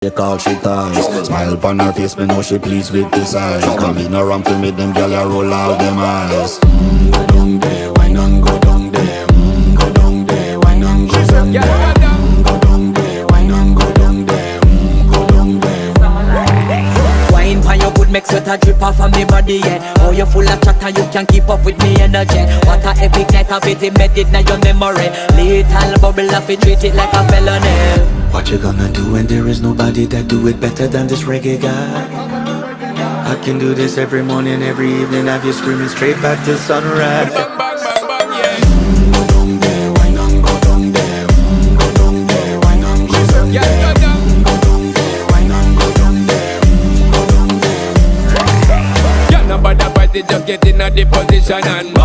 They call she ties. Smile upon her face, me know she pleased with this eyes. Come in around to meet them girl, you roll out them eyes. Go down there, why not go down there? Go down there, why not go down there? Go down there, why not go down there? Go down there. Wine pan your good, make sweat a drip off of me body, yeah. Oh, you full of chatter, you can keep up with me energy. What a epic night of it, embedded in your memory. Little bubble of it, treat it like a felony. What you gonna do when there is nobody that do it better than this reggae guy? I can do this every morning, every evening, have you screaming straight back to sunrise. Bang, bang, bang, bang, yeah. Go down there, why not go down there? Go down there, why not go down there? Yeah, go down. Go down there, why not go down there? Go down there. Yeah, nobody fight it, just get in a the position and